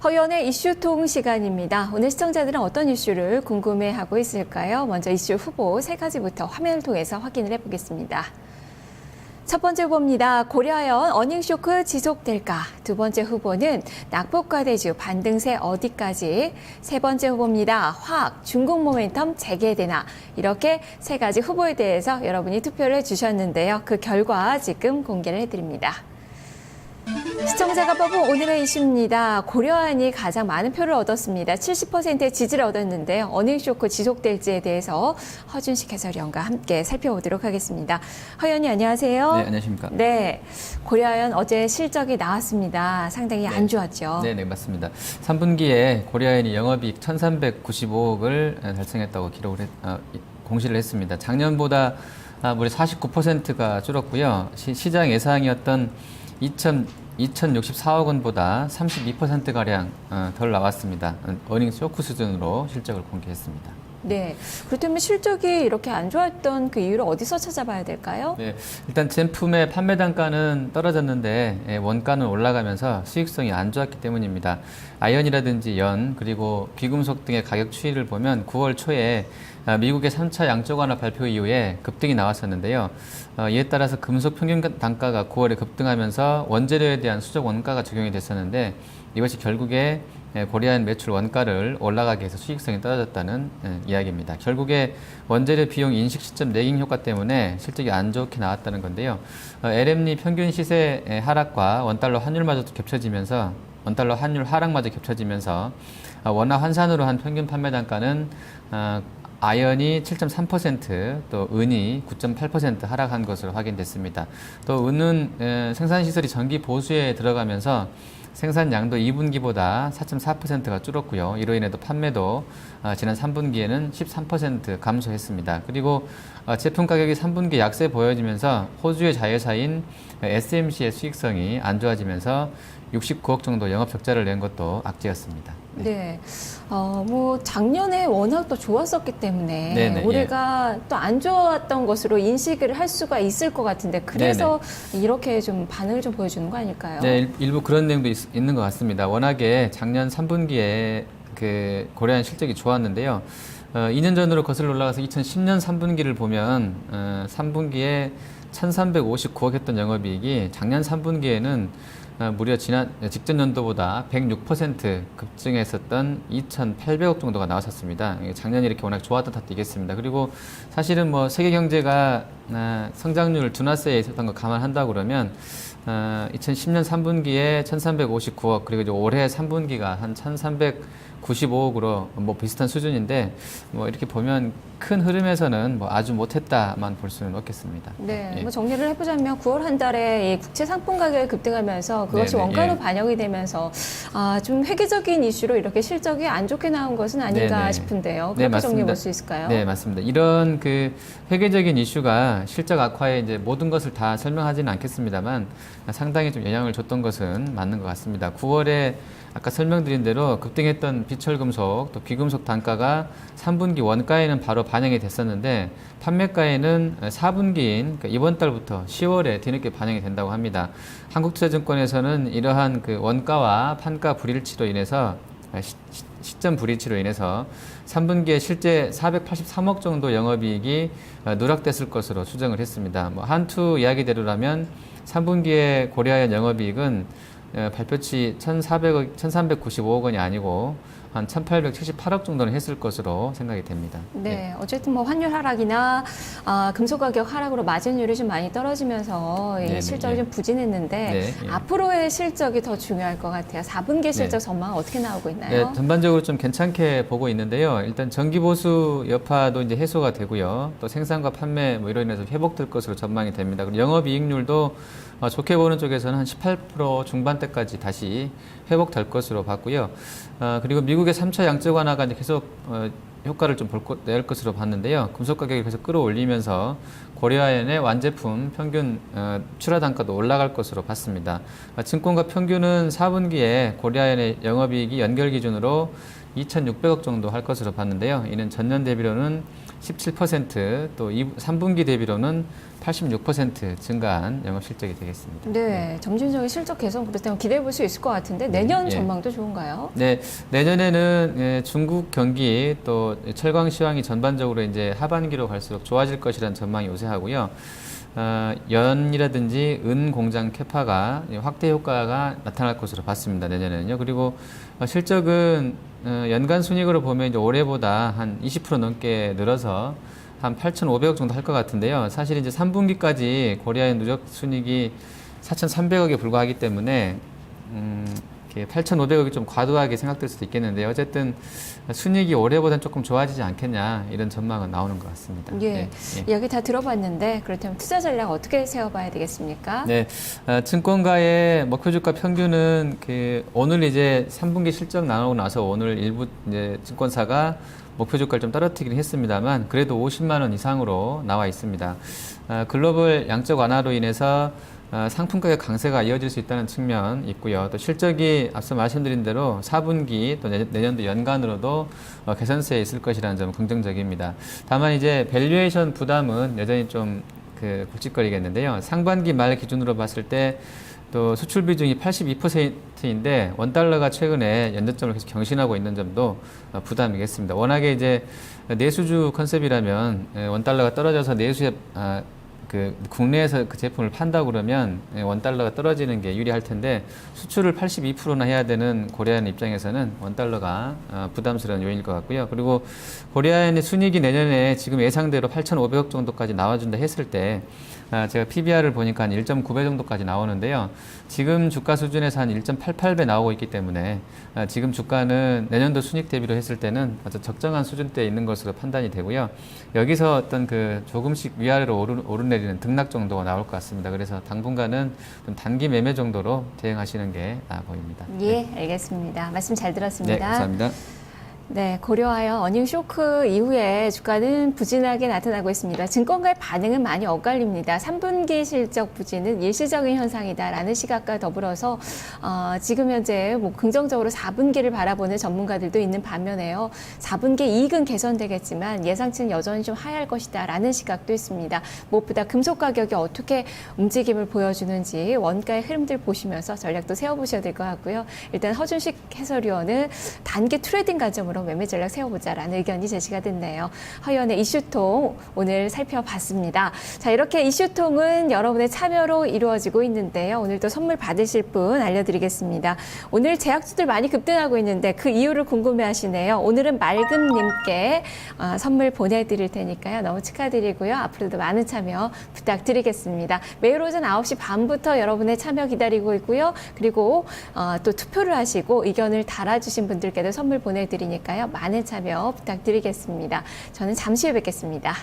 허연의 이슈통 시간입니다. 오늘 시청자들은 어떤 이슈를 궁금해하고 있을까요? 먼저 이슈 후보 3가지부터 화면을 통해서 확인을 해보겠습니다. 첫 번째 후보입니다. 고려아연 어닝쇼크 지속될까? 두 번째 후보는 낙폭과대주 반등세 어디까지? 세 번째 후보입니다. 화학 중국 모멘텀 재개되나? 이렇게 3가지 후보에 대해서 여러분이 투표를 해주셨는데요. 그 결과 지금 공개를 해드립니다. 시청자가 뽑은 오늘의 이슈입니다. 고려아연이 가장 많은 표를 얻었습니다. 70%의 지지를 얻었는데요. 어닝쇼크 지속될지에 대해서 허준식 해설위원과 함께 살펴보도록 하겠습니다. 허연이 안녕하세요. 네, 안녕하십니까. 네, 고려아연 어제 실적이 나왔습니다. 상당히 안 좋았죠. 네, 맞습니다. 3분기에 고려아연이 영업이익 1,395억을 달성했다고 공시를 했습니다. 작년보다 무려 49%가 줄었고요. 시장 예상이었던 2,064억 원보다 32%가량 덜 나왔습니다. 어닝 쇼크 수준으로 실적을 공개했습니다. 네, 그렇다면 실적이 이렇게 안 좋았던 그 이유를 어디서 찾아봐야 될까요? 네, 일단 제품의 판매 단가는 떨어졌는데 원가는 올라가면서 수익성이 안 좋았기 때문입니다. 아연이라든지 연, 그리고 귀금속 등의 가격 추이를 보면 9월 초에 미국의 3차 양적 완화 발표 이후에 급등이 나왔었는데요. 이에 따라서 금속 평균 단가가 9월에 급등하면서 원재료에 대한 수적 원가가 적용이 됐었는데 이것이 결국에 고려아연 매출 원가를 올라가게 해서 수익성이 떨어졌다는 이야기입니다. 결국에 원재료 비용 인식 시점 내긴 효과 때문에 실적이 안 좋게 나왔다는 건데요. LME 평균 시세 하락과 원달러 환율마저도 겹쳐지면서 원달러 환율 하락마저 겹쳐지면서 원화 환산으로 한 평균 판매 단가는 아연이 7.3%, 또 은이 9.8% 하락한 것으로 확인됐습니다. 또 은은 생산시설이 전기 보수에 들어가면서 생산량도 2분기보다 4.4%가 줄었고요. 이로 인해도 판매도 지난 3분기에는 13% 감소했습니다. 그리고 제품 가격이 3분기 약세 보여지면서 호주의 자회사인 SMC의 수익성이 안 좋아지면서 69억 정도 영업 적자를 낸 것도 악재였습니다. 네. 뭐 작년에 워낙 또 좋았었기 때문에 네네, 올해가 또 안 좋았던 것으로 인식을 할 수가 있을 것 같은데 그래서 이렇게 좀 반응을 좀 보여주는 거 아닐까요? 네, 일부 그런 내용도 있는 것 같습니다. 워낙에 작년 3분기에 그 고려아연 실적이 좋았는데요. 2년 전으로 거슬러 올라가서 2010년 3분기를 보면 3분기에 1,359억 했던 영업이익이 작년 3분기에는 무려 직전 연도보다 106% 급증했었던 2,800억 정도가 나왔었습니다. 작년에 이렇게 워낙 좋았던 탓도 있겠습니다. 그리고 사실은 뭐 세계 경제가 성장률 둔화세에 있었던 거 감안한다고 그러면 2010년 3분기에 1,359억, 그리고 이제 올해 3분기가 한 1,395억으로 뭐 비슷한 수준인데 뭐 이렇게 보면 큰 흐름에서는 뭐 아주 못했다만 볼 수는 없겠습니다. 네, 예. 뭐 정리를 해보자면 9월 한 달에 이 국채 상품 가격이 급등하면서 그것이 네네, 원가로 예. 반영이 되면서 좀 획기적인 이슈로 이렇게 실적이 안 좋게 나온 것은 아닌가 네네. 싶은데요. 네, 그렇게 정리해 맞습니다. 볼 수 있을까요? 네, 맞습니다. 이런 그 회계적인 이슈가 실적 악화에 이제 모든 것을 다 설명하지는 않겠습니다만 상당히 좀 영향을 줬던 것은 맞는 것 같습니다. 9월에 아까 설명드린 대로 급등했던 비철금속 또 귀금속 단가가 3분기 원가에는 바로 반영이 됐었는데 판매가에는 4분기인 그러니까 이번 달부터 10월에 뒤늦게 반영이 된다고 합니다. 한국투자증권에서는 이러한 그 원가와 판가 불일치로 인해서 시점 불일치로 인해서 3분기에 실제 483억 정도 영업이익이 누락됐을 것으로 추정을 했습니다. 뭐 한투 이야기대로라면 3분기에 고려아연 영업이익은 발표치 1,395억 원이 아니고 한 1,878억 정도는 했을 것으로 생각이 됩니다. 네, 어쨌든 뭐 환율 하락이나 금속 가격 하락으로 마진율이 좀 많이 떨어지면서 실적이 좀 부진했는데 앞으로의 실적이 더 중요할 것 같아요. 4분기 실적 전망 어떻게 나오고 있나요? 네, 전반적으로 좀 괜찮게 보고 있는데요. 일단 전기 보수 여파도 이제 해소가 되고요. 또 생산과 판매 뭐 이로 인해서 회복될 것으로 전망이 됩니다. 그리고 영업이익률도 좋게 보는 쪽에서는 한 18% 중반대까지 다시 회복될 것으로 봤고요. 그리고 미국의 3차 양적 완화가 이제 계속 효과를 좀 낼 것으로 봤는데요. 금속 가격이 계속 끌어올리면서 고려아연의 완제품 평균 출하 단가도 올라갈 것으로 봤습니다. 증권가 평균은 4분기에 고려아연의 영업이익이 연결 기준으로 2,600억 정도 할 것으로 봤는데요. 이는 전년 대비로는 17%, 또 3분기 대비로는 86% 증가한 영업 실적이 되겠습니다. 네, 점진적인 실적 개선 그렇다면 기대해 볼 수 있을 것 같은데 내년 예. 전망도 좋은가요? 네, 내년에는 중국 경기 또 철강 시황이 전반적으로 이제 하반기로 갈수록 좋아질 것이라는 전망이 우세하고요. 연이라든지 은 공장 캐파가 확대 효과가 나타날 것으로 봤습니다. 내년에는요. 그리고 실적은 연간 순이익으로 보면 이제 올해보다 한 20% 넘게 늘어서 한 8,500억 정도 할 것 같은데요. 사실 이제 3분기까지 고려아연 누적 순이익이 4,300억에 불과하기 때문에 8,500억이 좀 과도하게 생각될 수도 있겠는데 어쨌든 순이익이 올해보다는 조금 좋아지지 않겠냐 이런 전망은 나오는 것 같습니다. 예, 네, 이야기 다 들어봤는데 그렇다면 투자 전략 어떻게 세워봐야 되겠습니까? 네, 증권가의 목표 주가 평균은 오늘 이제 3분기 실적 나오고 나서 오늘 일부 이제 증권사가 목표 주가를 좀 떨어뜨리긴 했습니다만 그래도 50만 원 이상으로 나와 있습니다. 글로벌 양적 완화로 인해서 상품 가격 강세가 이어질 수 있다는 측면 있고요. 또 실적이 앞서 말씀드린 대로 4분기 또 내년도 연간으로도 개선세에 있을 것이라는 점은 긍정적입니다. 다만 이제 밸류에이션 부담은 여전히 좀 굵직거리겠는데요. 상반기 말 기준으로 봤을 때 또 수출 비중이 82%인데 원달러가 최근에 연저점을 계속 경신하고 있는 점도 부담이겠습니다. 워낙에 이제 내수주 컨셉이라면 원달러가 떨어져서 내수에 국내에서 그 제품을 판다 그러면 원달러가 떨어지는 게 유리할 텐데 수출을 82%나 해야 되는 고려아연 입장에서는 원달러가 부담스러운 요인일 것 같고요. 그리고 고려아연의 순이익이 내년에 지금 예상대로 8,500억 정도까지 나와준다 했을 때 제가 PBR을 보니까 한 1.9배 정도까지 나오는데요. 지금 주가 수준에서 한 1.88배 나오고 있기 때문에 지금 주가는 내년도 순이익 대비로 했을 때는 아주 적정한 수준대에 있는 것으로 판단이 되고요. 여기서 어떤 조금씩 위아래로 오르내리는 등락 정도가 나올 것 같습니다. 그래서 당분간은 좀 단기 매매 정도로 대응하시는 게 나아 보입니다. 예, 알겠습니다. 말씀 잘 들었습니다. 네, 감사합니다. 네, 고려하여 어닝 쇼크 이후에 주가는 부진하게 나타나고 있습니다. 증권가의 반응은 많이 엇갈립니다. 3분기 실적 부진은 일시적인 현상이다라는 시각과 더불어서 지금 현재 긍정적으로 4분기를 바라보는 전문가들도 있는 반면에요. 4분기 이익은 개선되겠지만 예상치는 여전히 좀 하향할 것이다라는 시각도 있습니다. 무엇보다 금속 가격이 어떻게 움직임을 보여주는지 원가의 흐름들 보시면서 전략도 세워보셔야 될 것 같고요. 일단 허준식 해설위원은 단기 트레이딩 관점으로 매매 전략 세워보자라는 의견이 제시가 됐네요. 허연의 이슈통 오늘 살펴봤습니다. 자, 이렇게 이슈통은 여러분의 참여로 이루어지고 있는데요. 오늘도 선물 받으실 분 알려드리겠습니다. 오늘 제약주들 많이 급등하고 있는데 그 이유를 궁금해하시네요. 오늘은 맑음님께 선물 보내드릴 테니까요. 너무 축하드리고요. 앞으로도 많은 참여 부탁드리겠습니다. 매일 오전 9시 반부터 여러분의 참여 기다리고 있고요. 그리고 또 투표를 하시고 의견을 달아주신 분들께도 선물 보내드리니까 많은 참여 부탁드리겠습니다. 저는 잠시 후에 뵙겠습니다.